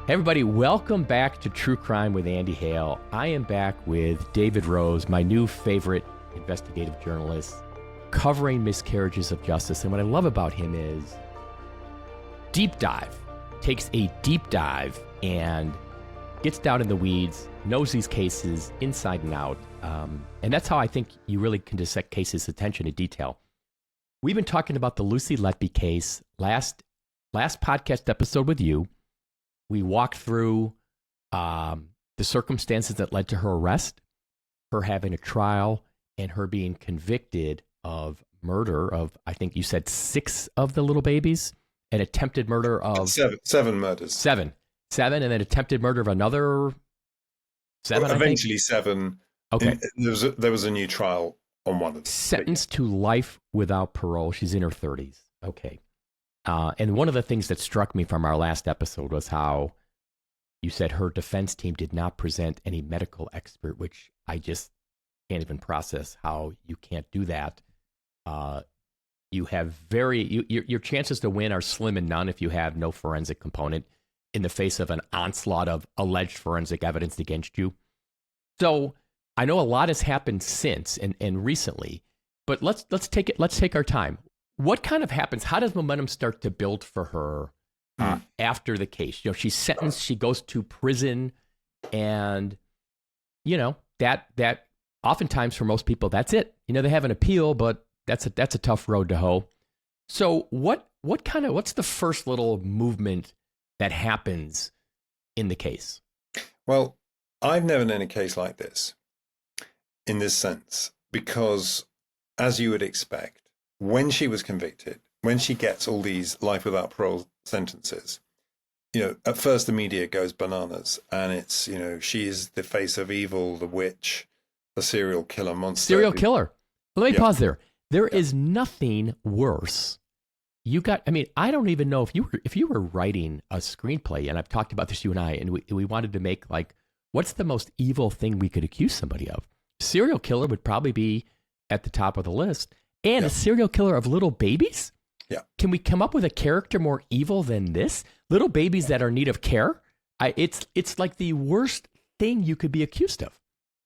Hey everybody, welcome back to True Crime with Andy Hale. I am back with David Rose, my new favorite investigative journalist, covering miscarriages of justice. And what I love about him is deep dive, takes a deep dive and gets down in the weeds, knows these cases inside and out. And that's how I think you really can dissect cases' attention to detail. We've been talking about the Lucy Letby case last podcast episode with you. We walked through the circumstances that led to her arrest, her having a trial, and her being convicted of murder of, I think you said 6 of the little babies, and attempted murder of... Seven murders. Seven, and then attempted murder of another 7, well, eventually 7. Okay. There was a new trial on one of them. Sentenced to life without parole. She's in her 30s. Okay. And one of the things that struck me from our last episode was how you said her defense team did not present any medical expert, which I just can't even process how you can't do that. You have your chances to win are slim and none if you have no forensic component in the face of an onslaught of alleged forensic evidence against you. So I know a lot has happened since and recently, but let's take our time. What kind of happens? How does momentum start to build for her after the case? You know, she's sentenced, she goes to prison, and you know that oftentimes for most people that's it. You know, they have an appeal, but that's a tough road to hoe. So what's the first little movement that happens in the case? Well, I've never known a case like this in this sense, because as you would expect, when she was convicted, when she gets all these life without parole sentences, you know, at first the media goes bananas, and it's, you know, she is the face of evil, the witch, the serial killer monster. Serial killer. Let me pause there. There is nothing worse. I don't even know if you were writing a screenplay, and I've talked about this, you and I, and we wanted to make, like, what's the most evil thing we could accuse somebody of? Serial killer would probably be at the top of the list. And a serial killer of little babies? Yeah. Can we come up with a character more evil than this? Little babies that are in need of care? It's like the worst thing you could be accused of.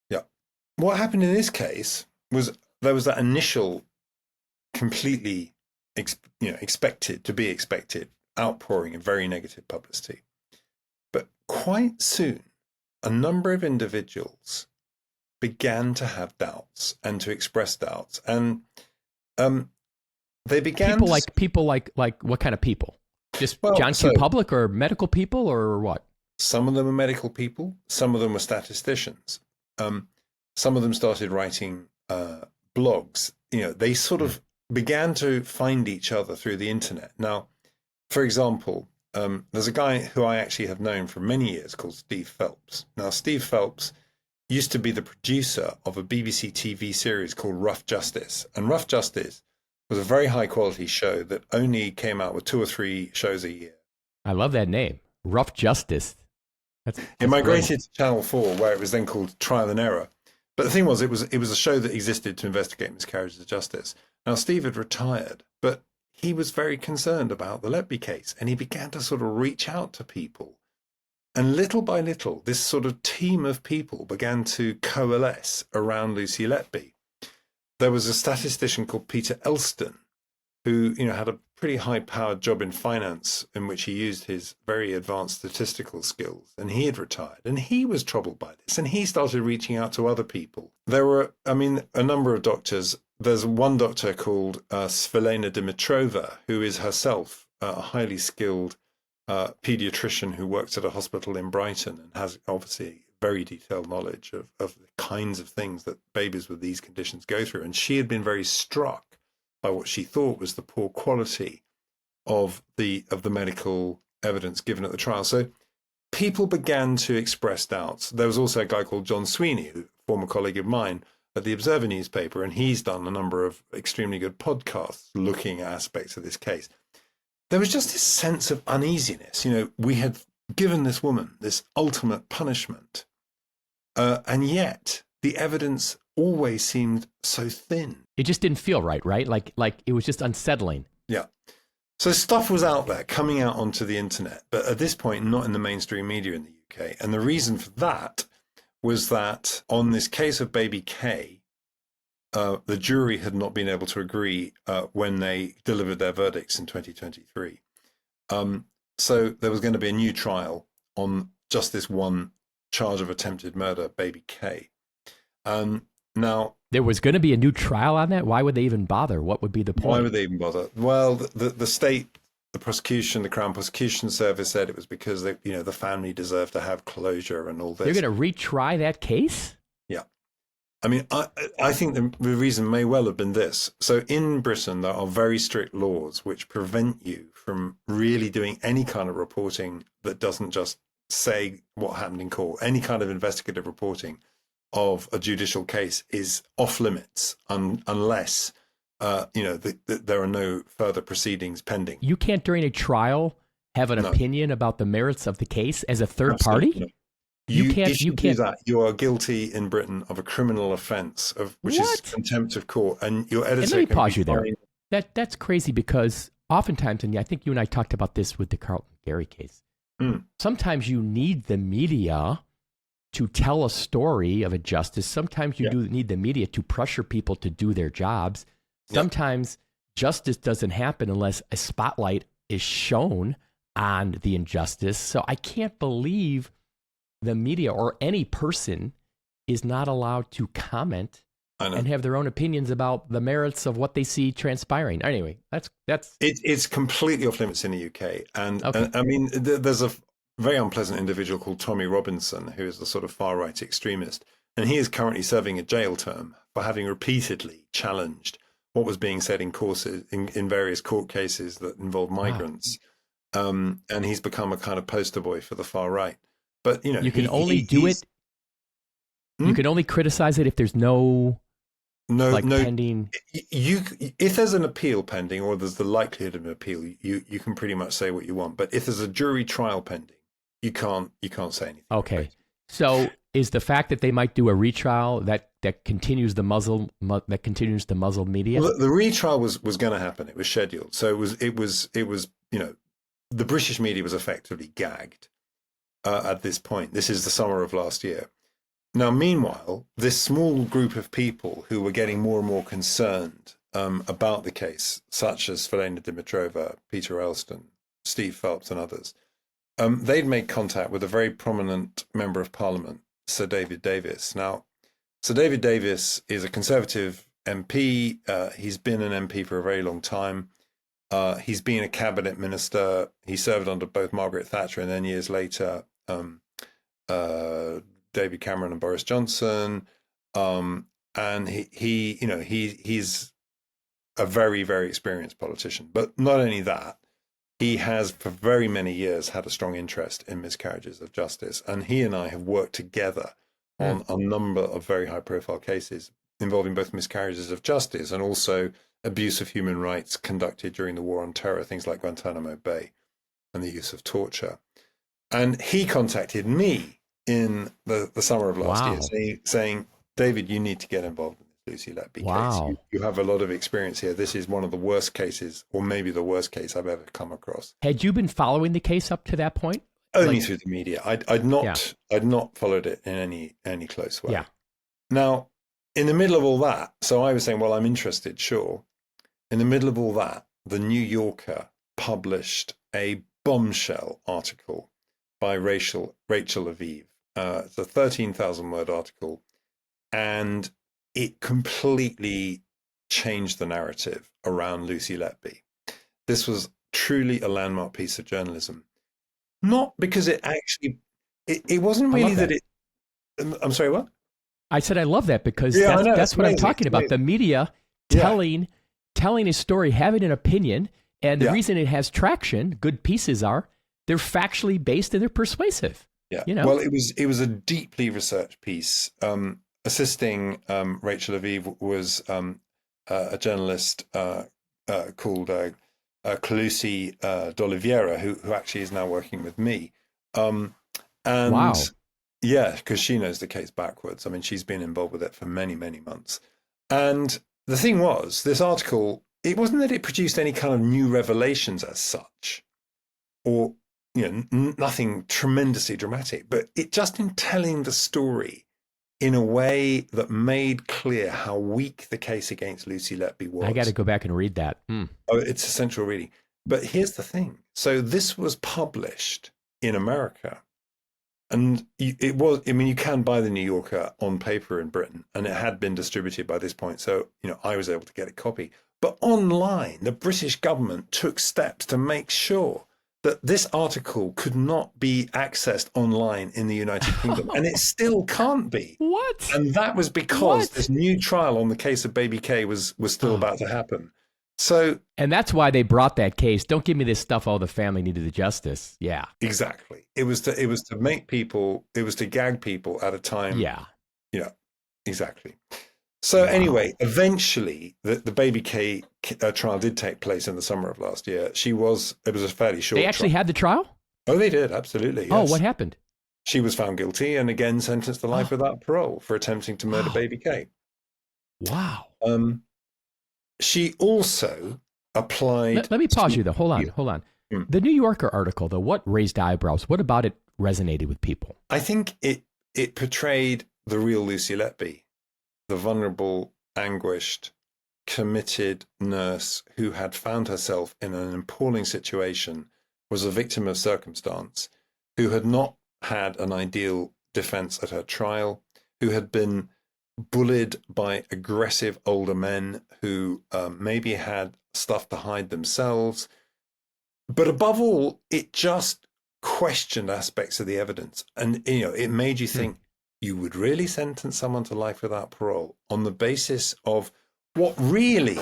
Yeah. What happened in this case was there was that initial completely expected outpouring of very negative publicity. But quite soon, a number of individuals began to have doubts and to express doubts. And they began people like what kind of people? Just John Q. Public or medical people or what? Some of them are medical people. Some of them were statisticians. Some of them started writing blogs. You know, they sort of began to find each other through the internet. Now, for example, there's a guy who I actually have known for many years called Steve Phelps. Now, Steve Phelps used to be the producer of a BBC TV series called Rough Justice. And Rough Justice was a very high quality show that only came out with 2 or 3 shows a year. I love that name, Rough Justice. It migrated to Channel 4, where it was then called Trial and Error. But the thing was, it was a show that existed to investigate miscarriages of justice. Now, Steve had retired, but he was very concerned about the Letby case, and he began to sort of reach out to people. And little by little, this sort of team of people began to coalesce around Lucy Letby. There was a statistician called Peter Elston, who, you know, had a pretty high-powered job in finance in which he used his very advanced statistical skills. And he had retired, and he was troubled by this. And he started reaching out to other people. There were, a number of doctors. There's one doctor called Svelena Dimitrova, who is herself a highly skilled pediatrician who works at a hospital in Brighton and has obviously very detailed knowledge of the kinds of things that babies with these conditions go through. And she had been very struck by what she thought was the poor quality of the medical evidence given at the trial. So people began to express doubts. There was also a guy called John Sweeney, a former colleague of mine at the Observer newspaper, and he's done a number of extremely good podcasts looking at aspects of this case. There was just this sense of uneasiness. You know, we had given this woman this ultimate punishment, and yet the evidence always seemed so thin. It just didn't feel right? Like it was just unsettling. Yeah. So stuff was out there coming out onto the internet, but at this point, not in the mainstream media in the UK. And the reason for that was that on this case of baby K, the jury had not been able to agree when they delivered their verdicts in 2023. So there was going to be a new trial on just this one charge of attempted murder, baby K. Now, there was going to be a new trial on that. Why would they even bother? What would be the point? Why would they even bother? Well, the state, the prosecution, the Crown Prosecution Service said it was because they, the family deserved to have closure and all this. They're going to retry that case? Yeah. I mean, I think the reason may well have been this. So in Britain, there are very strict laws which prevent you from really doing any kind of reporting that doesn't just say what happened in court. Any kind of investigative reporting of a judicial case is off limits unless there are no further proceedings pending. You can't, during a trial, have an opinion about the merits of the case as a third party? No. You can't do that. You are guilty in Britain of a criminal offence, which is contempt of court, and your editor. And let me pause you there. That's crazy because oftentimes, and I think you and I talked about this with the Carlton Gary case. Sometimes you need the media to tell a story of a justice. Sometimes you do need the media to pressure people to do their jobs. Sometimes justice doesn't happen unless a spotlight is shown on the injustice. So I can't believe the media or any person is not allowed to comment and have their own opinions about the merits of what they see transpiring. Anyway, it's completely off limits in the UK. And I mean, there's a very unpleasant individual called Tommy Robinson, who is a sort of far-right extremist. And he is currently serving a jail term for having repeatedly challenged what was being said in various court cases that involve migrants. Wow. And he's become a kind of poster boy for the far right. But, you can only do it. You can only criticize it if there's no pending. If there's an appeal pending or there's the likelihood of an appeal, you can pretty much say what you want. But if there's a jury trial pending, you can't say anything. Okay. Right? So is the fact that they might do a retrial that continues the muzzle media? Well, the retrial was going to happen. It was scheduled. So it was the British media was effectively gagged at this point. This is the summer of last year. Now, meanwhile, this small group of people who were getting more and more concerned about the case, such as Felina Dimitrova, Peter Elston, Steve Phelps, and others, they'd made contact with a very prominent member of Parliament, Sir David Davis. Now, Sir David Davis is a Conservative MP. He's been an MP for a very long time. He's been a cabinet minister. He served under both Margaret Thatcher and then years later David Cameron and Boris Johnson. And he's a very, very experienced politician. But not only that, he has for very many years had a strong interest in miscarriages of justice. And he and I have worked together on a number of very high profile cases involving both miscarriages of justice and also abuse of human rights conducted during the war on terror, things like Guantanamo Bay and the use of torture. And he contacted me in the summer of last year saying, David, you need to get involved in this Lucy Letby case. You have a lot of experience here. This is one of the worst cases, or maybe the worst case I've ever come across. Had you been following the case up to that point? Only through the media. I'd not followed it in any close way. Yeah. Now, in the middle of all that, so I was saying, well, I'm interested, sure. In the middle of all that, the New Yorker published a bombshell article by Rachel Aviv. It's a 13,000-word article, and it completely changed the narrative around Lucy Letby. This was truly a landmark piece of journalism. Not because it actually, it wasn't really that it, I'm sorry, what? I said I love that because that's what I'm talking about. The media telling a story, having an opinion, and the reason it has traction, good pieces are, they're factually based and they're persuasive. Yeah. Well, it was a deeply researched piece. Assisting Rachel Aviv was a journalist called Lucy D'Oliveira, who actually is now working with me. Wow. Yeah, because she knows the case backwards. I mean, she's been involved with it for many, many months. And the thing was, this article it wasn't that it produced any kind of new revelations as such, or nothing tremendously dramatic, but it just in telling the story in a way that made clear how weak the case against Lucy Letby was. I got to go back and read that. Oh, it's essential reading. But here's the thing. So this was published in America. And you can buy the New Yorker on paper in Britain, and it had been distributed by this point. So, I was able to get a copy. But online, the British government took steps to make sure that this article could not be accessed online in the United Kingdom. And it still can't be. What? And that was because this new trial on the case of Baby K was still about to happen. So, and that's why they brought that case. Don't give me this stuff. Oh, the family needed the justice. Yeah, exactly. It was to make people. It was to gag people at a time. Yeah. Exactly. So anyway, eventually the Baby K trial did take place in the summer of last year. It was a fairly short. They actually had the trial? Oh, they did, absolutely. Yes. Oh, what happened? She was found guilty and again sentenced to life without parole for attempting to murder Baby K. Wow. She also applied. Let me pause you though. Hold on. The New Yorker article, though, what raised eyebrows? What about it resonated with people? I think it portrayed the real Lucy Letby, the vulnerable, anguished, committed nurse who had found herself in an appalling situation, was a victim of circumstance, who had not had an ideal defense at her trial, who had been bullied by aggressive older men who maybe had stuff to hide themselves. But above all, it just questioned aspects of the evidence. And, it made you think, you would really sentence someone to life without parole on the basis of what really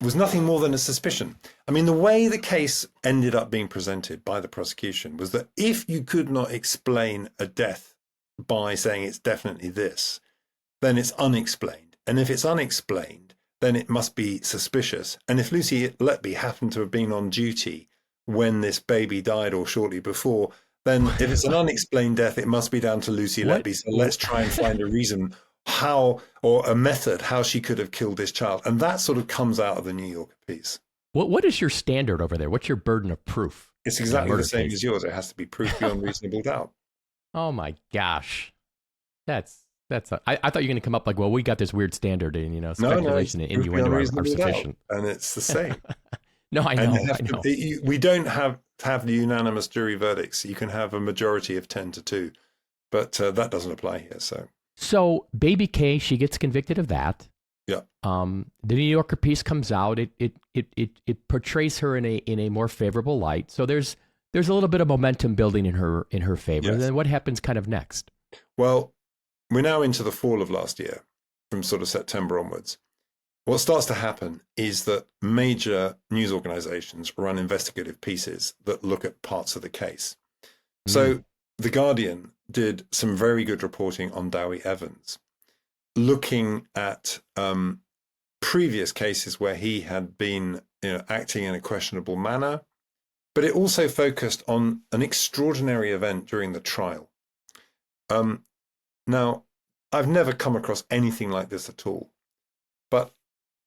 was nothing more than a suspicion. I mean, the way the case ended up being presented by the prosecution was that if you could not explain a death by saying it's definitely this, then it's unexplained. And if it's unexplained, then it must be suspicious. And if Lucy Letby happened to have been on duty when this baby died or shortly before, then if it's an unexplained death, it must be down to Lucy Letby. So let's try and find a reason or a method how she could have killed this child. And that sort of comes out of the New Yorker piece. What is your standard over there? What's your burden of proof? It's exactly the same as yours. It has to be proof beyond reasonable doubt. Oh my gosh. I thought you were going to come up like, well, we got this weird standard and, speculation and innuendo are sufficient. And it's the same. No, I know. We don't have the unanimous jury verdicts. You can have a majority of 10-2, but that doesn't apply here. So Baby K, she gets convicted of that. Yeah. The New Yorker piece comes out. It portrays her in a more favorable light. So there's a little bit of momentum building in her favor. Yes. And then what happens kind of next? Well, we're now into the fall of last year, from sort of September onwards. What starts to happen is that major news organizations run investigative pieces that look at parts of the case. So The Guardian did some very good reporting on Dowie Evans, looking at previous cases where he had been acting in a questionable manner, but it also focused on an extraordinary event during the trial. Now, I've never come across anything like this at all, but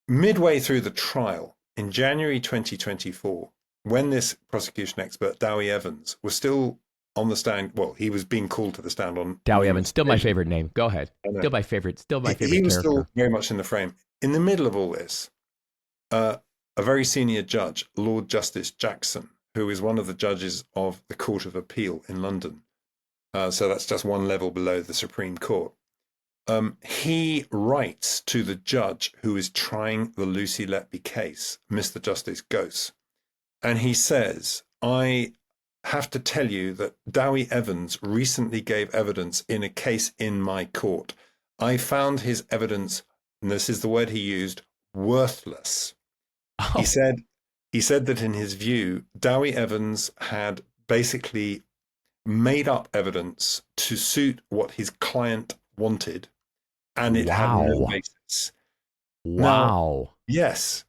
midway through the trial in January 2024, when this prosecution expert, Dowie Evans, was still on the stand, well, he was being called to the stand on... Dowie Evans, still my favorite name. Go ahead. Still my favorite He was character. still very much in the frame. In the middle of all this, a very senior judge, Lord Justice Jackson, who is one of the judges of the Court of Appeal in London, so that's just one level below the Supreme Court, he writes to the judge who is trying the Lucy Letby case, Mr. Justice Gose, and he says, I have to tell you that Dowie Evans recently gave evidence in a case in my court. I found his evidence, and this is the word he used, worthless. Oh. He said that in his view, Dowie Evans had basically made up evidence to suit what his client wanted, and it had no basis. Wow. Now, yes.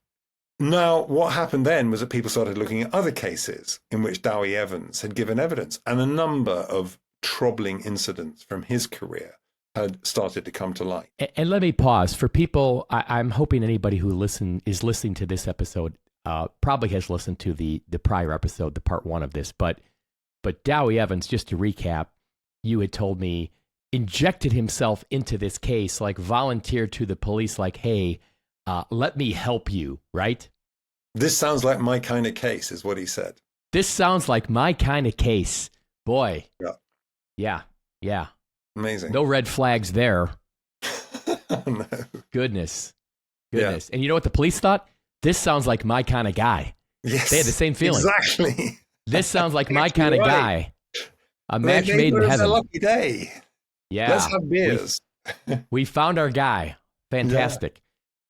Now, what happened then was that people started looking at other cases in which Dowie Evans had given evidence, and a number of troubling incidents from his career had started to come to light. And let me pause for people. I'm hoping anybody who is listening to this episode probably has listened to the prior episode, the part 1 of this. But Dowie Evans, just to recap, you had told me injected himself into this case, like volunteered to the police, like, hey, let me help you, right? This sounds like my kind of case, is what he said. This sounds like my kind of case. Boy. Yeah. Amazing. No red flags there. Oh, no. Goodness. And you know what the police thought? This sounds like my kind of guy. Yes. They had the same feeling. Exactly. This sounds like my kind of guy. A match They made in thought it was heaven. a lucky day. Yeah. Let's have beers. We found our guy. Fantastic.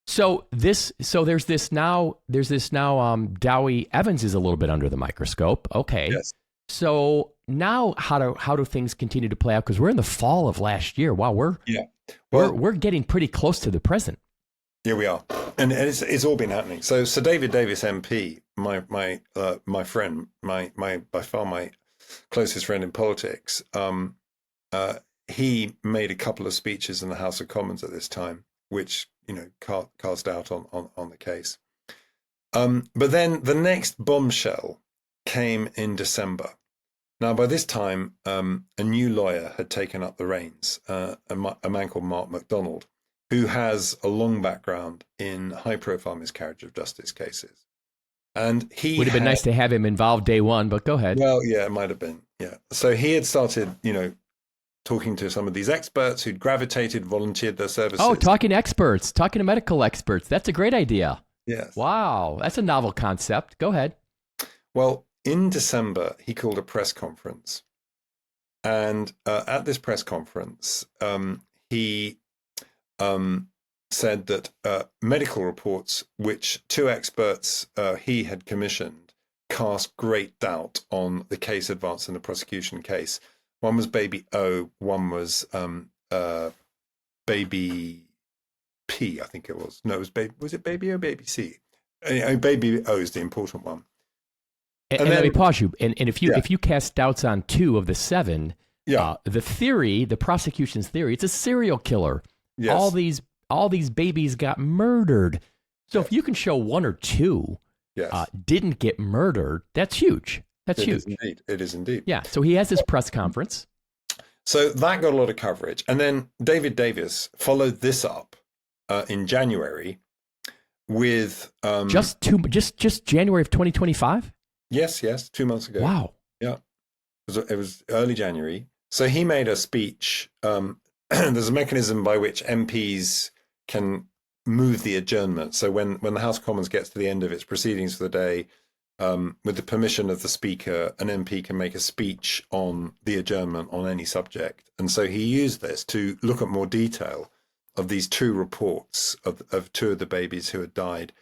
So there's this now, Dowie Evans is a little bit under the microscope. Okay. Yes. So now how do things continue to play out? Because we're in the fall of last year. Wow, we're getting pretty close to the present. Here we are. And it's all been happening. So Sir David Davis MP, my friend, my by far my closest friend in politics, he made a couple of speeches in the House of Commons at this time, which, cast doubt on the case. But then the next bombshell came in December. Now, by this time, a new lawyer had taken up the reins, a man called Mark MacDonald, who has a long background in high-profile miscarriage of justice cases. And he would have been nice to have him involved day one, but go ahead. Well, yeah, it might have been. Yeah. So he had started, talking to some of these experts who'd volunteered their services. Oh, talking to medical experts. That's a great idea. Yes. Wow. That's a novel concept. Go ahead. Well, in December, he called a press conference. And at this press conference, he said that medical reports, which 2 experts he had commissioned, cast great doubt on the case advanced in the prosecution case. One was baby O, one was baby P, I think it was. No, was it baby O, baby C? Baby O is the important one. And then, let me pause you. And if you cast doubts on 2 of the 7, the prosecution's theory, it's a serial killer. Yes. All these babies got murdered. So if you can show 1 or 2 didn't get murdered, that's huge. That's huge. It is indeed. Yeah. So he has this press conference. So that got a lot of coverage. And then David Davis followed this up in January with just January of 2025. Yes, 2 months ago. Wow. Yeah, it was early January. So he made a speech. There's a mechanism by which MPs can move the adjournment. So when the House of Commons gets to the end of its proceedings for the day, with the permission of the Speaker, an MP can make a speech on the adjournment on any subject. And so he used this to look at more detail of these 2 reports of 2 of the babies who had died,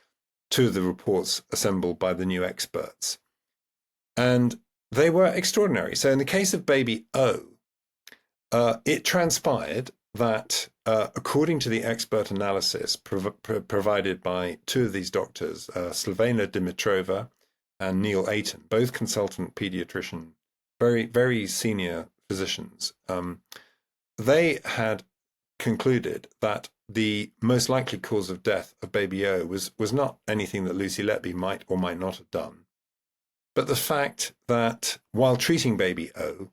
2 of the reports assembled by the new experts. And they were extraordinary. So in the case of baby O, it transpired that according to the expert analysis provided by 2 of these doctors, Slavena Dimitrova and Neil Aiton, both consultant pediatrician, very, very senior physicians, they had concluded that the most likely cause of death of baby O was not anything that Lucy Letby might or might not have done, but the fact that while treating baby O,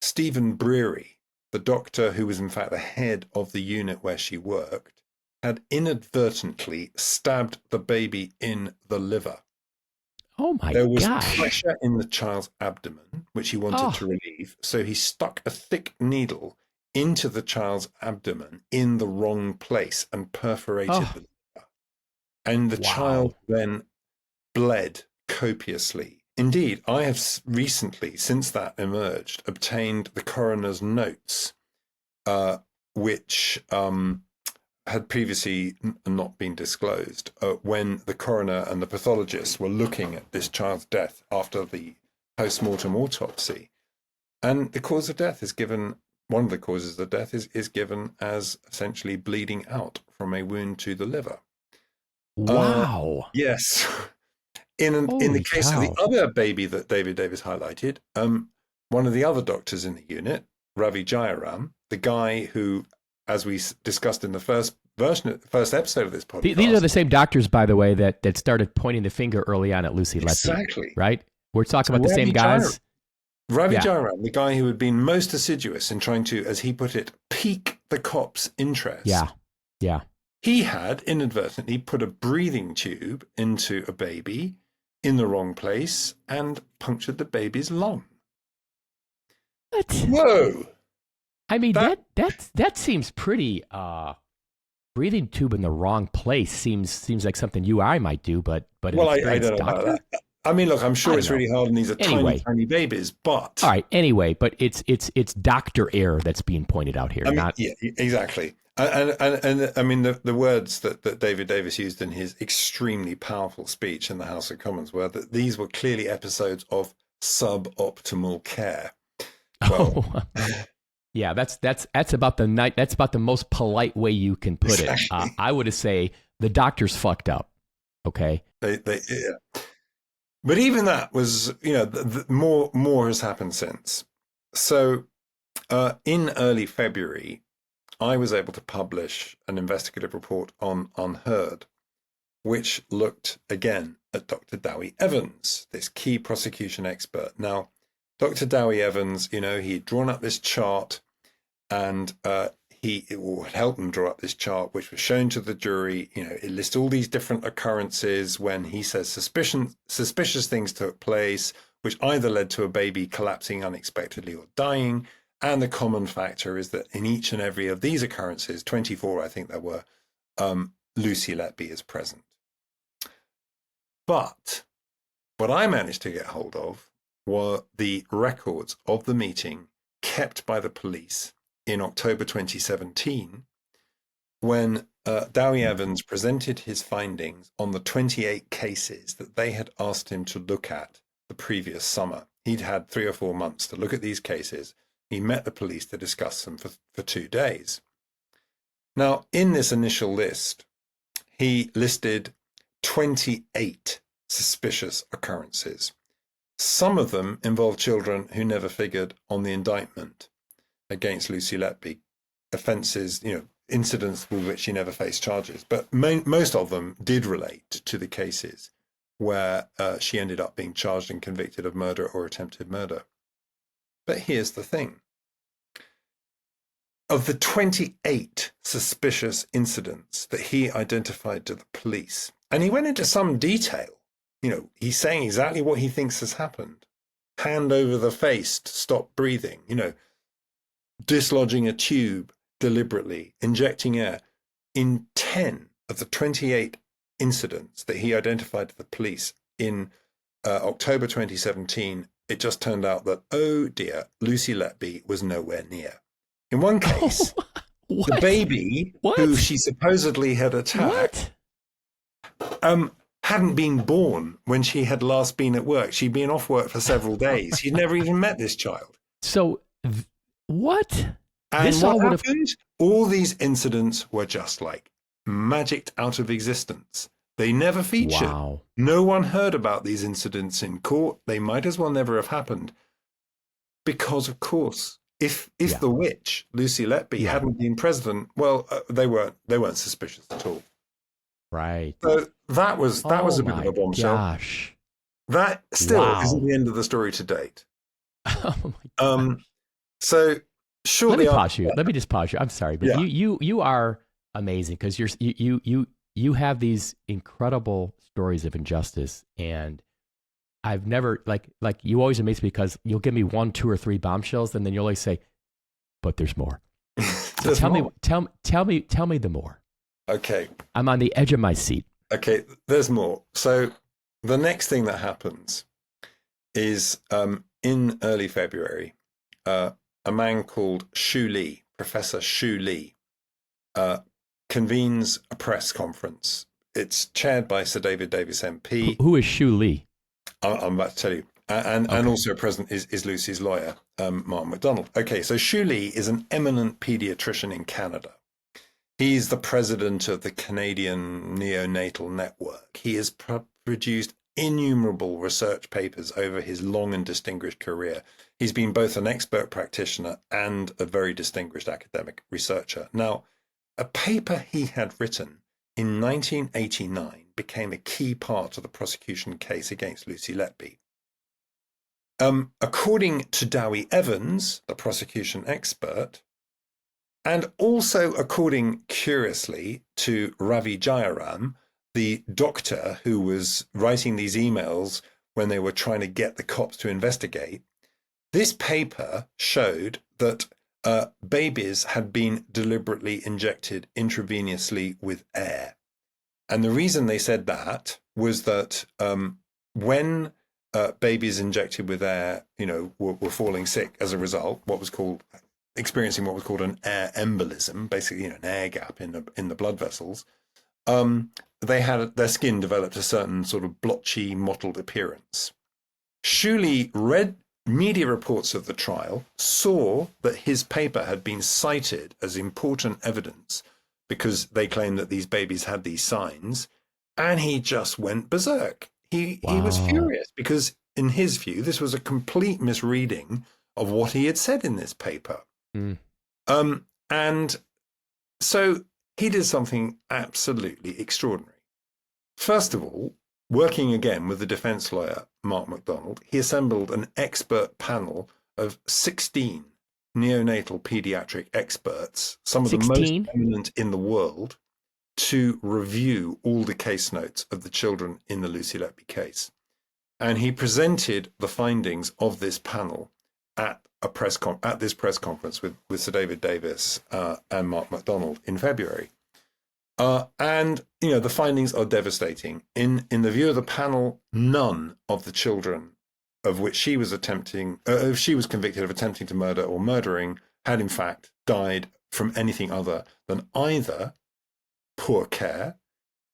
Stephen Breary, the doctor who was in fact the head of the unit where she worked, had inadvertently stabbed the baby in the liver. Oh my gosh. There was pressure in the child's abdomen, which he wanted to relieve. So he stuck a thick needle into the child's abdomen in the wrong place and perforated the liver. And the child then bled copiously. Indeed, I have recently, since that emerged, obtained the coroner's notes, which had previously not been disclosed, when the coroner and the pathologists were looking at this child's death after the post-mortem autopsy. And the cause of death is given, one of the causes of death is given as essentially bleeding out from a wound to the liver. Wow. Yes. In the case of the other baby that David Davis highlighted, one of the other doctors in the unit, Ravi Jayaram, the guy who, as we discussed in the first episode of this podcast. These are the same doctors, by the way, that started pointing the finger early on at Lucy Letby. Exactly. Right? We're talking about the same guys. Ravi Jairam, the guy who had been most assiduous in trying to, as he put it, pique the cops' interest. Yeah. He had inadvertently put a breathing tube into a baby in the wrong place and punctured the baby's lung. What? Whoa! I mean, that seems pretty. Breathing tube in the wrong place seems like something you or I might do, but I don't know about that. I mean, look, I'm sure it's really hard, and these are tiny babies. But all right, anyway, but it's doctor error that's being pointed out here. Yeah, exactly. And I mean, the words that David Davis used in his extremely powerful speech in the House of Commons were that these were clearly episodes of suboptimal care. Well, yeah, that's about the most polite way you can put it. I would say the doctor's fucked up. Okay. Yeah. But even that was, more has happened since. So in early February, I was able to publish an investigative report on Unheard, which looked again at Dr. Dowie Evans, this key prosecution expert. Now, Dr. Dowie Evans, he'd drawn up this chart, and he had helped them draw up this chart, which was shown to the jury. It lists all these different occurrences when he says suspicious things took place, which either led to a baby collapsing unexpectedly or dying. And the common factor is that in each and every of these occurrences, 24, I think there were, Lucy Letby is present. But what I managed to get hold of were the records of the meeting kept by the police in October 2017, when Dowie Evans presented his findings on the 28 cases that they had asked him to look at the previous summer. He'd had 3 or 4 months to look at these cases. He met the police to discuss them for 2 days. Now, in this initial list, he listed 28 suspicious occurrences. Some of them involved children who never figured on the indictment against Lucy Letby, offences, incidents with which she never faced charges. But most of them did relate to the cases where she ended up being charged and convicted of murder or attempted murder. But here's the thing. Of the 28 suspicious incidents that he identified to the police, and he went into some detail, he's saying exactly what he thinks has happened. Hand over the face to stop breathing, dislodging a tube deliberately, injecting air. In 10 of the 28 incidents that he identified to the police in October 2017, it just turned out that, oh dear, Lucy Letby was nowhere near. In one case, the baby who she supposedly had attacked hadn't been born when she had last been at work. She'd been off work for several days. She'd never even met this child. So, what? And what happened? All these incidents were just like magicked out of existence. They never featured. Wow. No one heard about these incidents in court. They might as well never have happened. Because, of course, if the witch, Lucy Letby, hadn't been president, well, they weren't suspicious at all. Right. So that was a bit of a bombshell. Gosh. That still isn't the end of the story to date. Oh my God. So shortly Let me just pause you. I'm sorry, but you are amazing because you have these incredible stories of injustice, and I've never like you always amaze me because you'll give me 1, 2, or 3 bombshells, and then you'll always say, "But there's more." Tell me the more. Okay. I'm on the edge of my seat. Okay, there's more. So the next thing that happens is in early February, a man called Shu Lee, Professor Shu Lee, convenes a press conference. It's chaired by Sir David Davis MP. Who is Shu Lee? I'm about to tell you. And also present is Lucy's lawyer, Mark MacDonald. Okay, so Shu Lee is an eminent pediatrician in Canada. He's the president of the Canadian Neonatal Network. He has produced innumerable research papers over his long and distinguished career. He's been both an expert practitioner and a very distinguished academic researcher. Now, a paper he had written in 1989 became a key part of the prosecution case against Lucy Letby. According to Dowie Evans, the prosecution expert, and also according, curiously, to Ravi Jayaram, the doctor who was writing these emails when they were trying to get the cops to investigate, this paper showed that babies had been deliberately injected intravenously with air. And the reason they said that was that when babies injected with air, were falling sick as a result, experiencing what was called an air embolism, basically an air gap in the blood vessels, their skin developed a certain sort of blotchy, mottled appearance. Shuley read media reports of the trial, saw that his paper had been cited as important evidence because they claimed that these babies had these signs, and he just went berserk. He was furious because, in his view, this was a complete misreading of what he had said in this paper. And so he did something absolutely extraordinary. First of all, working again with the defense lawyer, Mark MacDonald, he assembled an expert panel of 16 neonatal pediatric experts, some of 16? The most eminent in the world, to review all the case notes of the children in the Lucy Letby case. And he presented the findings of this panel at this press conference with Sir David Davis and Mark MacDonald in February. And the findings are devastating. In the view of the panel, none of the children of which she was convicted of attempting to murder or murdering had in fact died from anything other than either poor care,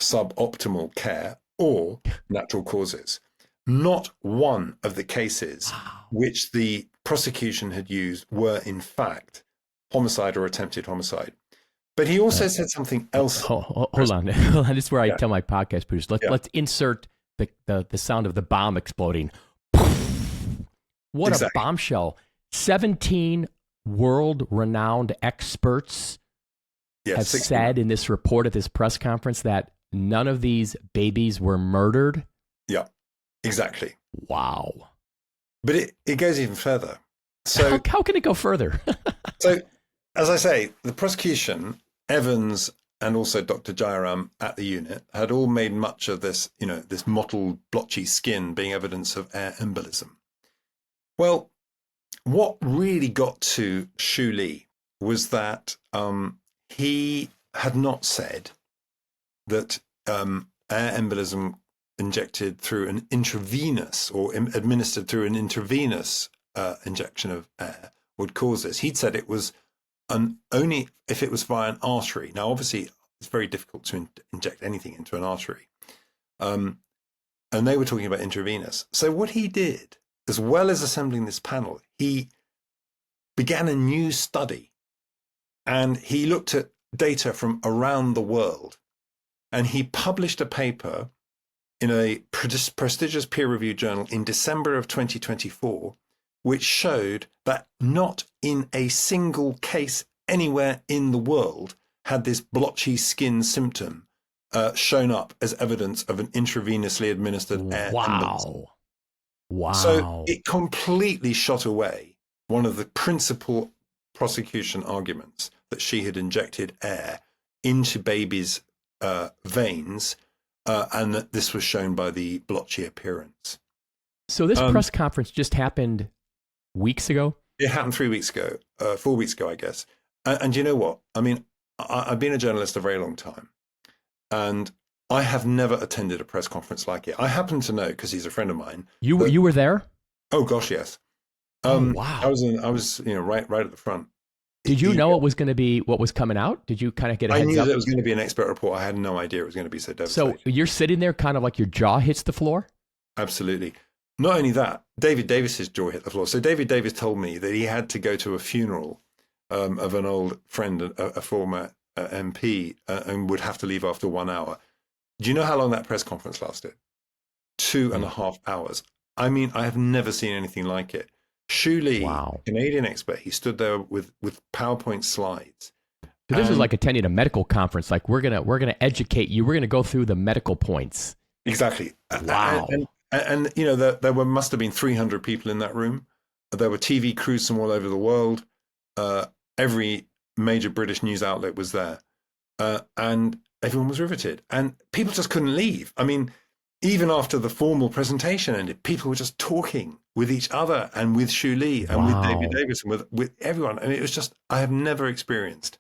suboptimal care, or natural causes. Not one of the cases which the prosecution had used were in fact homicide or attempted homicide. But he also said something else. Hold on. This is where I tell my podcast producers, let's insert the sound of the bomb exploding. What a bombshell. 17 world-renowned experts have said in this report at this press conference that none of these babies were murdered. Yeah, exactly. Wow. But it goes even further. So how can it go further? So, as I say, the prosecution, Evans, and also Dr. Jayaram at the unit had all made much of this, this mottled, blotchy skin being evidence of air embolism. Well, what really got to Shuley was that he had not said that air embolism injected through an intravenous or administered through an intravenous injection of air would cause this. He'd said it was only if it was via an artery. Now, obviously, it's very difficult to inject anything into an artery. And they were talking about intravenous. So what he did, as well as assembling this panel, he began a new study. And he looked at data from around the world. And he published a paper in a prestigious peer-reviewed journal in December of 2024, which showed that not in a single case anywhere in the world had this blotchy skin symptom shown up as evidence of an intravenously administered air embolism. Wow. So it completely shot away one of the principal prosecution arguments that she had injected air into babies' veins, and that this was shown by the blotchy appearance. So this press conference just happened weeks ago? It happened 4 weeks ago, I guess. And you know what? I mean, I've been a journalist a very long time, and I have never attended a press conference like it. I happen to know, because he's a friend of mine. You were there? Oh gosh, yes. Wow. I was right at the front. Did you know it was going to be what was coming out? Did you kind of get a heads up? I knew that it was going to be an expert report. I had no idea it was going to be so devastating. So you're sitting there kind of like your jaw hits the floor? Absolutely. Not only that, David Davis's jaw hit the floor. So David Davis told me that he had to go to a funeral of an old friend, a former MP, and would have to leave after 1 hour. Do you know how long that press conference lasted? 2.5 hours. I mean, I have never seen anything like it. Shu Lee, Wow. Canadian expert, he stood there with PowerPoint slides. So this is like attending a medical conference. Like we're gonna educate you. We're gonna go through the medical points. Exactly. Wow. And you know, there must have been 300 people in that room. There were TV crews from all over the world. Every major British news outlet was there, and everyone was riveted. And people just couldn't leave. I mean, even after the formal presentation ended, people were just talking with each other and with Shu Lee and with David Davis and with everyone. And it was just, I have never experienced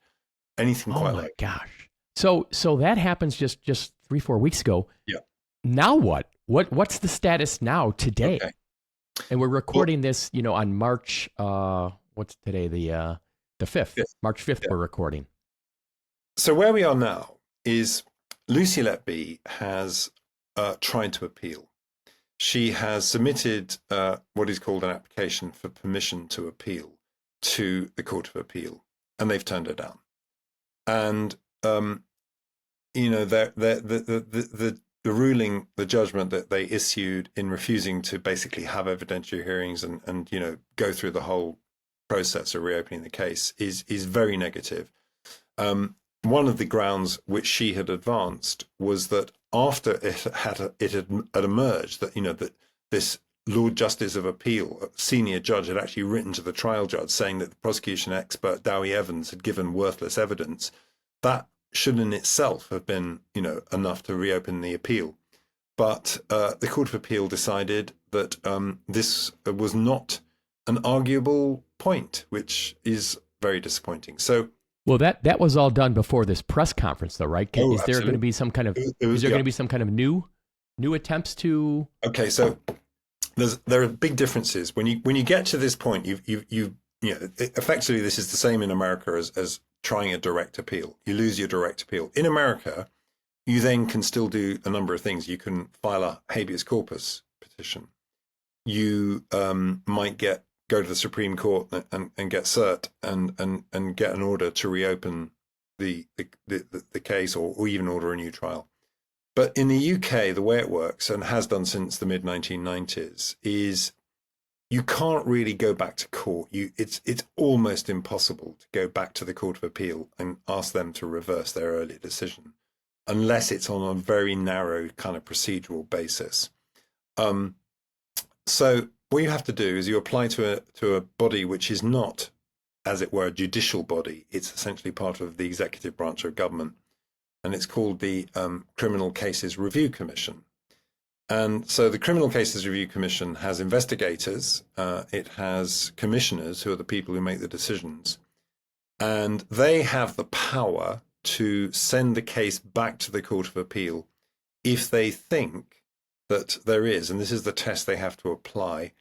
anything quite like it. Gosh. So that happens just 3-4 weeks ago. Yeah. Now what? What's the status now today? Okay. And we're recording this, on March. What's today? The 5th. Yes. March 5th. Yeah. We're recording. So where we are now is Lucy Letby has tried to appeal. She has submitted what is called an application for permission to appeal to the Court of Appeal, and they've turned her down. And the ruling, the judgment that they issued in refusing to basically have evidentiary hearings and go through the whole process of reopening the case is very negative. One of the grounds which she had advanced was that after it had emerged that that this Lord Justice of Appeal, a senior judge, had actually written to the trial judge saying that the prosecution expert Dowie Evans had given worthless evidence, that should in itself have been enough to reopen the appeal. But the Court of Appeal decided that this was not an arguable point, which is very disappointing. So. Well, that was all done before this press conference, though, right? Is there going to be some kind of going to be new attempts to? Okay, so there are big differences when you get to this point. Effectively this is the same in America as trying a direct appeal. You lose your direct appeal in America. You then can still do a number of things. You can file a habeas corpus petition. You might go to the Supreme Court and get cert and get an order to reopen the case or even order a new trial. But in the UK, the way it works, and has done since the mid-1990s, is you can't really go back to court. It's almost impossible to go back to the Court of Appeal and ask them to reverse their earlier decision, unless it's on a very narrow kind of procedural basis. So what you have to do is you apply to a body which is not, as it were, a judicial body. It's essentially part of the executive branch of government, and it's called the Criminal Cases Review Commission. And so the Criminal Cases Review Commission has investigators, it has commissioners who are the people who make the decisions, and they have the power to send the case back to the Court of Appeal if they think that there is, and this is the test they have to apply,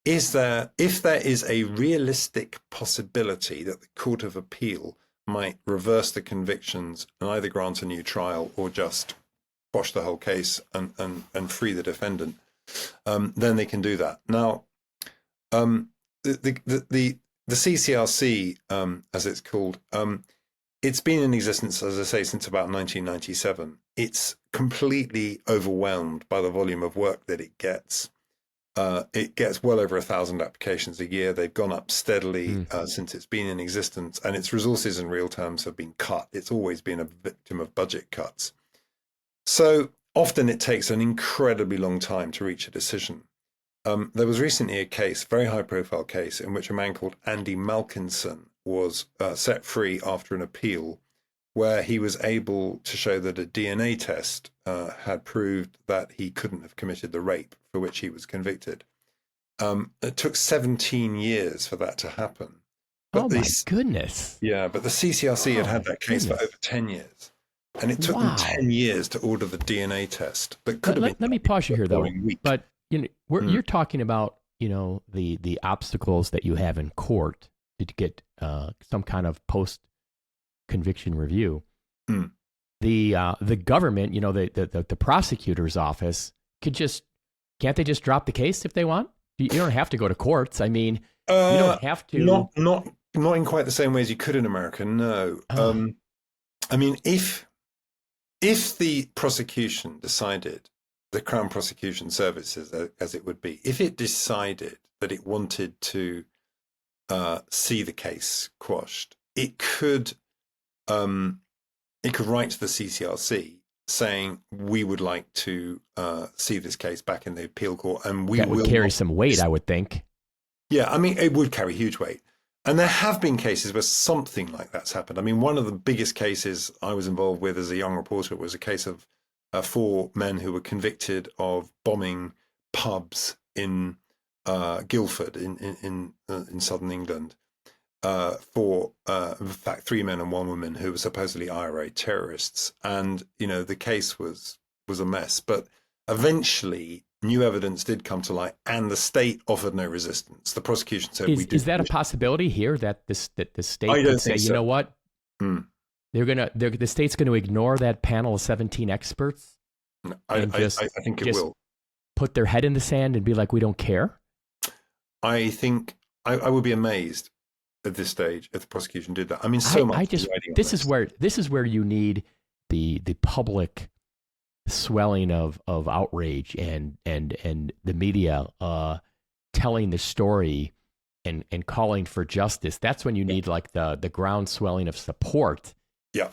if there is a realistic possibility that the Court of Appeal might reverse the convictions and either grant a new trial or just quash the whole case and free the defendant, then they can do that. Now, the CCRC, as it's called, it's been in existence, as I say, since about 1997. It's completely overwhelmed by the volume of work that it gets. It gets well over 1,000 applications a year. They've gone up steadily since it's been in existence, and its resources in real terms have been cut. It's always been a victim of budget cuts. So often it takes an incredibly long time to reach a decision. There was recently a case, very high-profile case, in which a man called Andy Malkinson was set free after an appeal, where he was able to show that a DNA test had proved that he couldn't have committed the rape for which he was convicted. It took 17 years for that to happen. But my goodness. Yeah, but the CCRC had that case for over 10 years. And it took them 10 years to order the DNA test. That could have been. Let me pause you here, though. But you're talking about the obstacles that you have in court to get some kind of post-conviction review. The government, the prosecutor's office can't they just drop the case if they want? You don't have to go to courts. I mean, you don't have to. Not in quite the same way as you could in America. No. I mean, if the prosecution decided the Crown Prosecution Service, as it would be, if it decided that it wanted to see the case quashed, it could write to the CCRC saying we would like to see this case back in the appeal court, and we that would will carry some weight, I would think. Yeah, I mean, it would carry huge weight. And there have been cases where something like that's happened. I mean, one of the biggest cases I was involved with as a young reporter was a case of 4 men who were convicted of bombing pubs in Guildford in southern England. In fact, 3 men and 1 woman who were supposedly IRA terrorists. And, the case was a mess. But eventually, new evidence did come to light, and the state offered no resistance. The prosecution said, "Is that a possibility here that the state could say, you know what, the state's going to ignore that panel of 17 experts, I think it will put their head in the sand and be like, we don't care"? I think I would be amazed at this stage if the prosecution did that. I mean, this is where you need the public swelling of outrage and the media telling the story and calling for justice. That's when you need like the ground swelling of support. Yeah,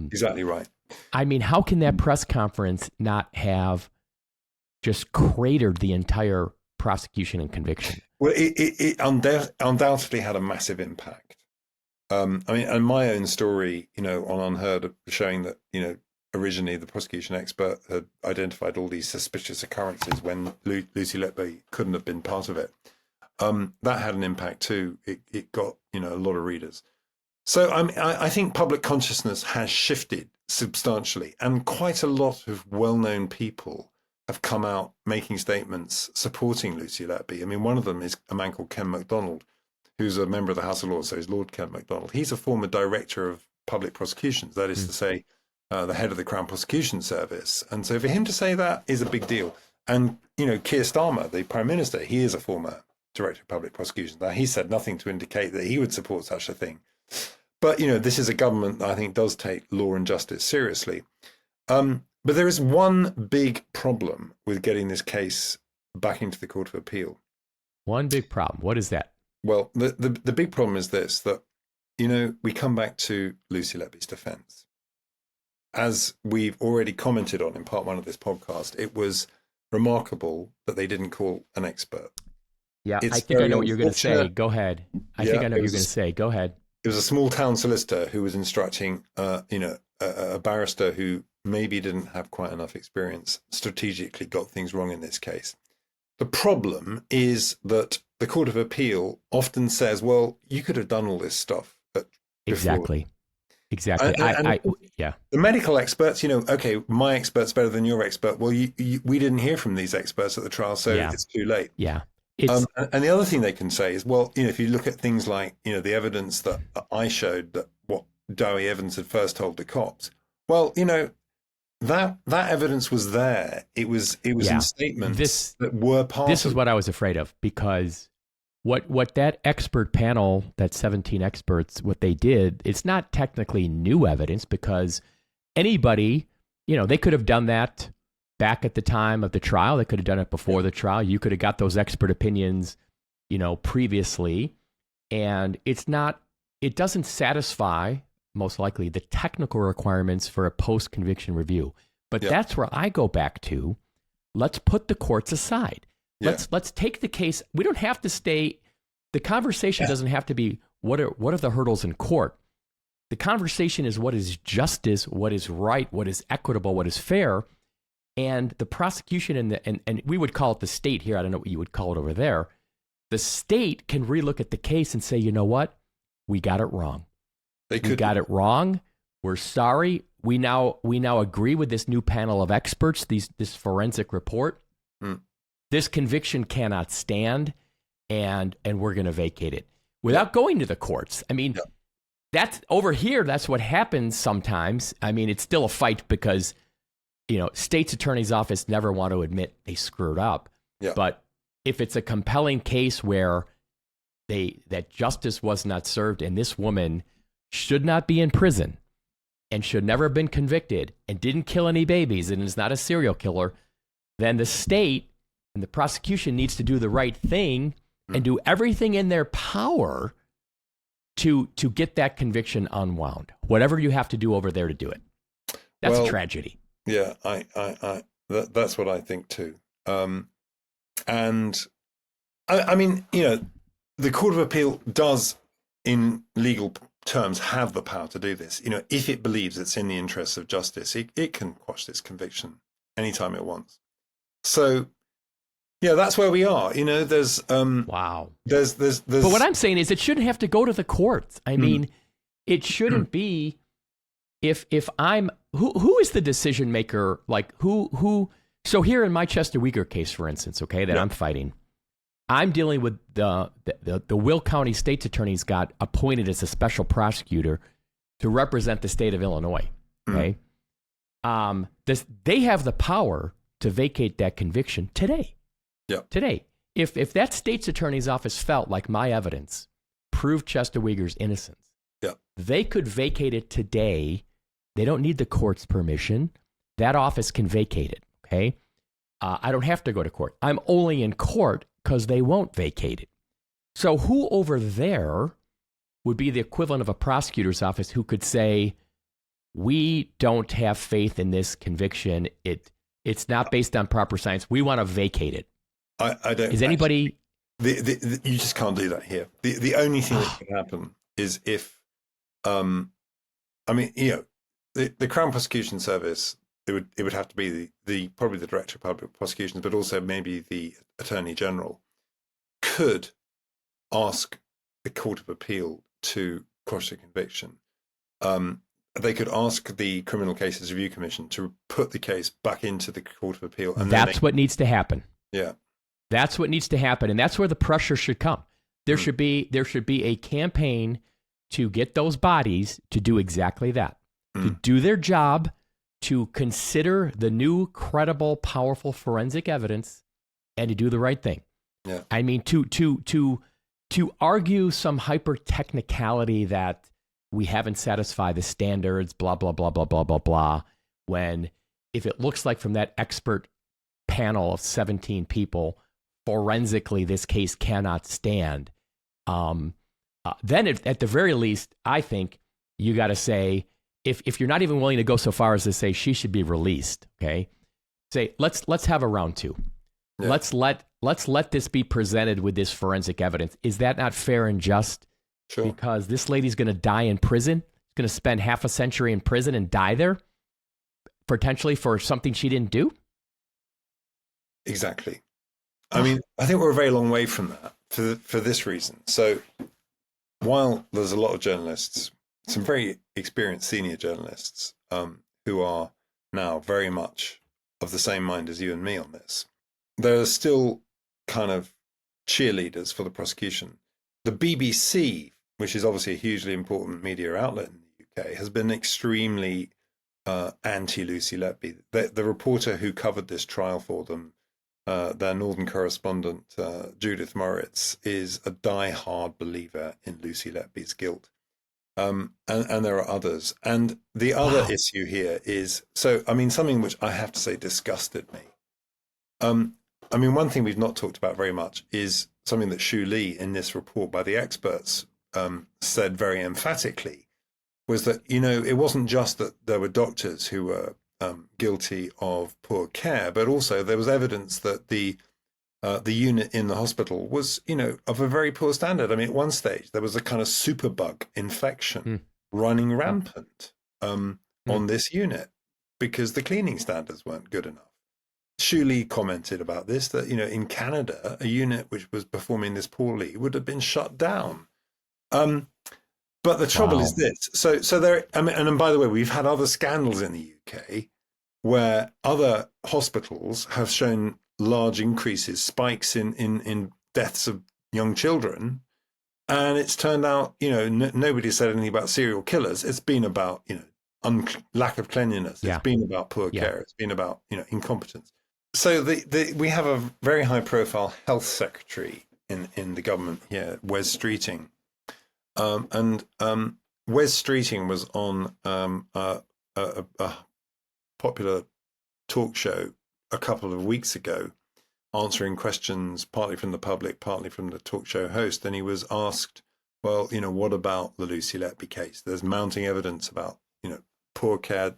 exactly right. I mean, how can that press conference not have just cratered the entire prosecution and conviction? Well, it undoubtedly had a massive impact. I mean, and my own story, on Unheard, showing that, originally the prosecution expert had identified all these suspicious occurrences when Lucy Letby couldn't have been part of it. That had an impact too. It got, a lot of readers. So I think public consciousness has shifted substantially, and quite a lot of well-known people have come out making statements supporting Lucy Letby. I mean, one of them is a man called Ken MacDonald, who's a member of the House of Lords, so he's Lord Ken MacDonald. He's a former director of public prosecutions, that is to say, the head of the Crown Prosecution Service. And so for him to say that is a big deal. And, Keir Starmer, the Prime Minister, he is a former director of public prosecutions. Now, he said nothing to indicate that he would support such a thing. But, this is a government that I think does take law and justice seriously. But there is one big problem with getting this case back into the Court of Appeal. One big problem. What is that? Well, the big problem is this, that, we come back to Lucy Letby's defense. As we've already commented on in part 1 of this podcast, it was remarkable that they didn't call an expert. Yeah, I think I know what you're going to say. Go ahead. I think I know what you're going to say. Go ahead. It was a small town solicitor who was instructing, a barrister who maybe didn't have quite enough experience, strategically got things wrong in this case. The problem is that the Court of Appeal often says, well, you could have done all this stuff. Exactly. Yeah. The medical experts, okay, my expert's better than your expert. Well, we didn't hear from these experts at the trial, so it's too late. Yeah. And the other thing they can say is, well, if you look at things like, the evidence that I showed, that what Dowie Evans had first told the cops, well, that evidence was there. It was in statements that were part. This is what I was afraid of, because what that expert panel, that 17 experts, what they did, it's not technically new evidence, because anybody, they could have done that back at the time of the trial. They could have done it before the trial. You could have got those expert opinions, previously. And it doesn't satisfy, most likely, the technical requirements for a post-conviction review. But that's where I go back to, let's put the courts aside. Let's take the case. We don't have to stay. The conversation doesn't have to be what are the hurdles in court. The conversation is what is justice, what is right, what is equitable, what is fair. And the prosecution and we would call it the state here. I don't know what you would call it over there. The state can relook at the case and say, you know what? We got it wrong. We got it wrong. We're sorry. We now agree with this new panel of experts, this forensic report. This conviction cannot stand, and we're going to vacate it without going to the courts. I mean, that's over here. That's what happens sometimes. I mean, it's still a fight because, state's attorney's office never want to admit they screwed up. Yeah. But if it's a compelling case where that justice was not served and this woman should not be in prison and should never have been convicted and didn't kill any babies and is not a serial killer, then the state and the prosecution needs to do the right thing and do everything in their power to get that conviction unwound. Whatever you have to do over there to do it. That's a tragedy. Yeah, that's what I think too. And I mean, the Court of Appeal does, in legal terms, have the power to do this. If it believes it's in the interests of justice, it can quash this conviction anytime it wants. So, yeah, that's where we are. There's wow. There's. But what I'm saying is, it shouldn't have to go to the courts. I mean, it shouldn't be. If I'm who is the decision maker? Like who? So here in my Chester Weger case, for instance, okay, that I'm fighting, I'm dealing with the Will County State's Attorney's got appointed as a special prosecutor to represent the state of Illinois. Okay, they have the power to vacate that conviction today. Yeah. Today, if that state's attorney's office felt like my evidence proved Chester Weger's innocence, they could vacate it today. They don't need the court's permission. That office can vacate it. Okay, I don't have to go to court. I'm only in court because they won't vacate it. So who over there would be the equivalent of a prosecutor's office who could say, we don't have faith in this conviction. It's not based on proper science. We want to vacate it. I don't. Is anybody? You just can't do that here. The only thing that can happen is if, the Crown Prosecution Service, it would have to be probably the Director of Public Prosecutions, but also maybe the Attorney General could ask the Court of Appeal to quash the conviction. They could ask the Criminal Cases Review Commission to put the case back into the Court of Appeal. And that's what needs to happen. Yeah. That's what needs to happen. And that's where the pressure should come. There should be a campaign to get those bodies to do exactly that, to do their job, to consider the new, credible, powerful forensic evidence, and to do the right thing. Yeah. I mean, to argue some hyper technicality that we haven't satisfied the standards, blah, blah, blah, blah, blah, blah, blah, when if it looks like from that expert panel of 17 people, forensically this case cannot stand, then at the very least, I think you got to say, if you're not even willing to go so far as to say she should be released, okay, say let's have a round two. Yeah. Let's let this be presented with this forensic evidence. Is that not fair and just? Sure. Because this lady's going to die in prison, going to spend half a century in prison and die there, potentially for something she didn't do. Exactly. I mean, I think we're a very long way from that for this reason. So while there's a lot of journalists, some very experienced senior journalists who are now very much of the same mind as you and me on this, there are still kind of cheerleaders for the prosecution. The BBC, which is obviously a hugely important media outlet in the UK, has been extremely anti-Lucy Letby. The reporter who covered this trial for them, their northern correspondent, Judith Moritz, is a die-hard believer in Lucy Letby's guilt. And there are others. And the other issue here is, something which I have to say disgusted me. One thing we've not talked about very much is something that Shu Lee in this report by the experts said very emphatically, was that, it wasn't just that there were doctors who were guilty of poor care, but also there was evidence that the unit in the hospital was, of a very poor standard. I mean, at one stage, there was a kind of superbug infection running rampant on this unit because the cleaning standards weren't good enough. Shu Lee commented about this, that, in Canada, a unit which was performing this poorly would have been shut down. But the trouble is this. So there, and by the way, we've had other scandals in the UK where other hospitals have shown large increases, spikes in deaths of young children. And it's turned out, nobody said anything about serial killers. It's been about, lack of cleanliness. It's been about poor care. It's been about, incompetence. So we have a very high profile health secretary in the government here, Wes Streeting. And Wes Streeting was on a popular talk show a couple of weeks ago, answering questions partly from the public, partly from the talk show host, and he was asked, well, what about the Lucy Letby case? There's mounting evidence about, poor care,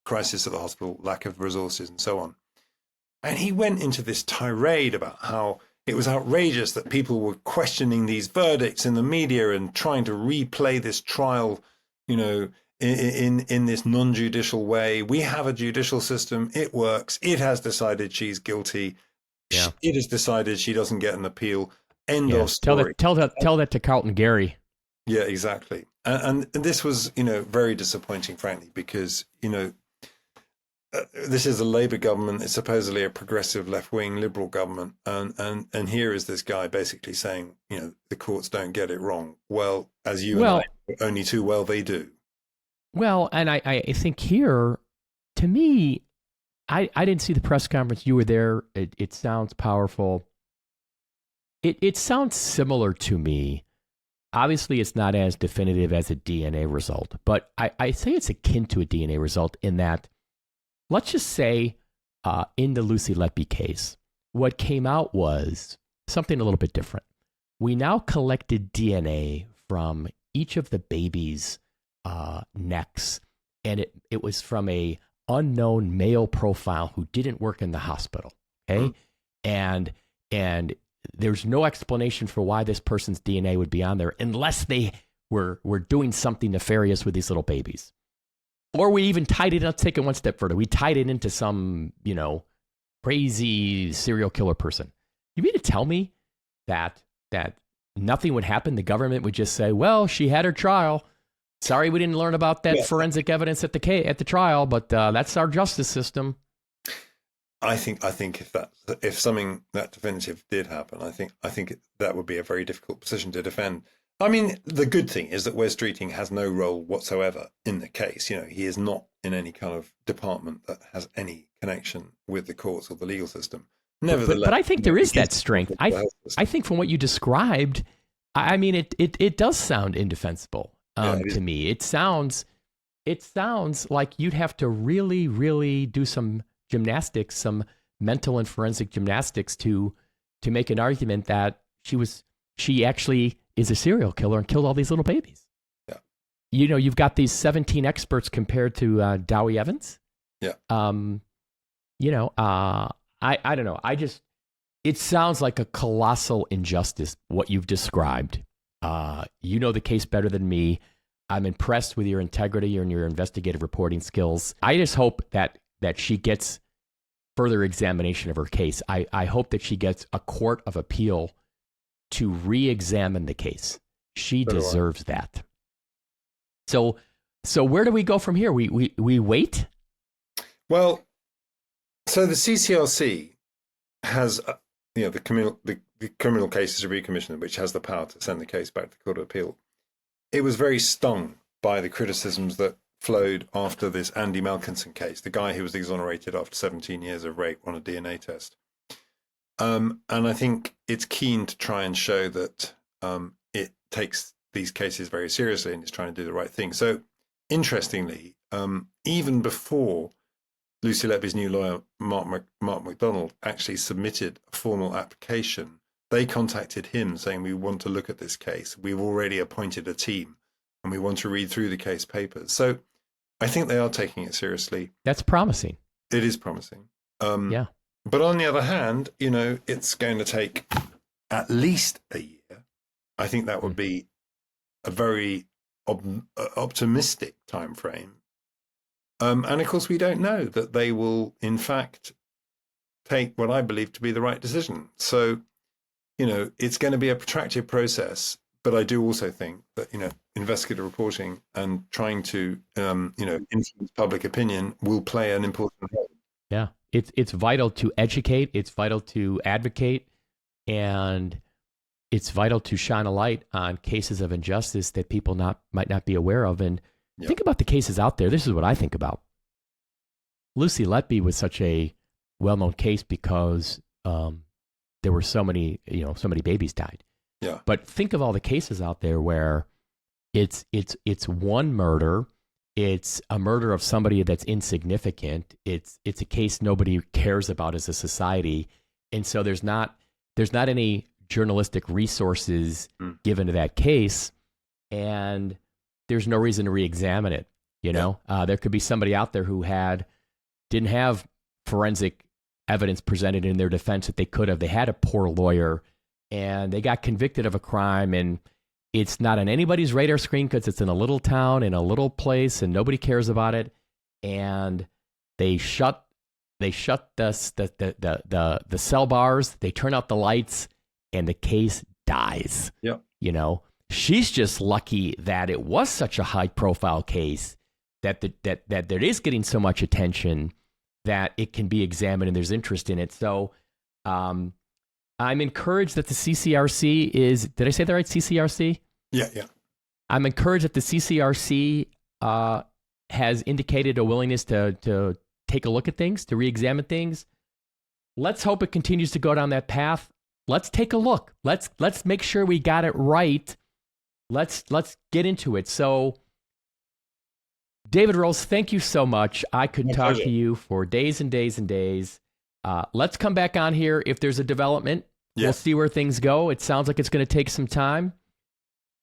crisis at the hospital, lack of resources, and so on. And he went into this tirade about how it was outrageous that people were questioning these verdicts in the media and trying to replay this trial, in this non-judicial way. We have a judicial system. It works. It has decided she's guilty. Yeah. It has decided she doesn't get an appeal. End of story. Tell that to Carlton Gary. Yeah, exactly. And this was, very disappointing, frankly, because, this is a Labour government. It's supposedly a progressive left-wing liberal government. And here is this guy basically saying, the courts don't get it wrong. Well, as you and I know only too well they do. Well, and I think here, to me, I didn't see the press conference. You were there. It sounds powerful. It sounds similar to me. Obviously, it's not as definitive as a DNA result, but I say it's akin to a DNA result in that, let's just say, in the Lucy Letby case, what came out was something a little bit different. We now collected DNA from each of the babies' necks, and it was from a unknown male profile who didn't work in the hospital. Okay, and there's no explanation for why this person's DNA would be on there unless they were doing something nefarious with these little babies. Or we even tied it, let's take it one step further. We tied it into some, crazy serial killer person. You mean to tell me that nothing would happen? The government would just say, well, she had her trial. Sorry we didn't learn about that forensic evidence at the trial, but that's our justice system. I think if something that definitive did happen, I think that would be a very difficult position to defend. I mean, the good thing is that Wes Streeting has no role whatsoever in the case. He is not in any kind of department that has any connection with the courts or the legal system. Nevertheless, but I think there is that strength. I think from what you described, I mean, it does sound indefensible to me. It sounds like you'd have to really, really do some gymnastics, some mental and forensic gymnastics to make an argument that she actually is a serial killer and killed all these little babies. Yeah. You've got these 17 experts compared to Dowie Evans. Yeah. I don't know. It sounds like a colossal injustice, what you've described. The case better than me. I'm impressed with your integrity and your investigative reporting skills. I just hope that she gets further examination of her case. I hope that she gets a court of appeal to re-examine the case. She deserves that. So where do we go from here? We wait? Well, so the CCRC has, the Criminal Cases Review Commission, which has the power to send the case back to the Court of Appeal. It was very stung by the criticisms that flowed after this Andy Malkinson case, the guy who was exonerated after 17 years of rape on a DNA test. And I think it's keen to try and show that it takes these cases very seriously and is trying to do the right thing. So, interestingly, even before Lucy Letby's new lawyer, Mark MacDonald, actually submitted a formal application, they contacted him saying, we want to look at this case. We've already appointed a team and we want to read through the case papers. So I think they are taking it seriously. That's promising. It is promising. Yeah. But on the other hand, it's going to take at least a year. I think that would be a very optimistic time frame. And of course, we don't know that they will, in fact, take what I believe to be the right decision. So, it's going to be a protracted process. But I do also think that, investigative reporting and trying to, influence public opinion will play an important role. Yeah. It's vital to educate, it's vital to advocate, and it's vital to shine a light on cases of injustice that people might not be aware of. And think about the cases out there. This is what I think about. Lucy Letby was such a well-known case because there were so many babies died. Yeah. But think of all the cases out there where it's one murder, It's a murder of somebody that's insignificant. It's a case nobody cares about as a society. And so there's not any journalistic resources given to that case, and there's no reason to re-examine it. There could be somebody out there who didn't have forensic evidence presented in their defense that they could have. They had a poor lawyer, and they got convicted of a crime, and it's not on anybody's radar screen because it's in a little town, in a little place, and nobody cares about it. And they shut the cell bars, they turn out the lights, and the case dies. Yep. She's just lucky that it was such a high profile case that it is getting so much attention that it can be examined and there's interest in it. So I'm encouraged that the CCRC did I say that right? CCRC? Yeah. I'm encouraged that the CCRC has indicated a willingness to take a look at things, to re-examine things. Let's hope it continues to go down that path. Let's take a look. Let's make sure we got it right. Let's get into it. So, David Rose, thank you so much. I could talk to you for days and days and days. Let's come back on here if there's a development. Yeah. We'll see where things go. It sounds like it's going to take some time,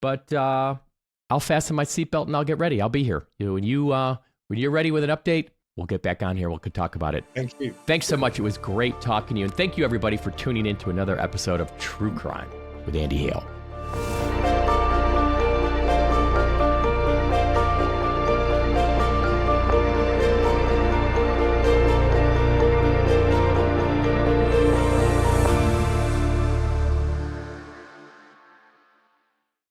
but I'll fasten my seatbelt and I'll get ready. I'll be here. When you're ready with an update, we'll get back on here. We could talk about it. Thank you. Thanks so much. It was great talking to you. And thank you, everybody, for tuning in to another episode of True Crime with Andy Hale.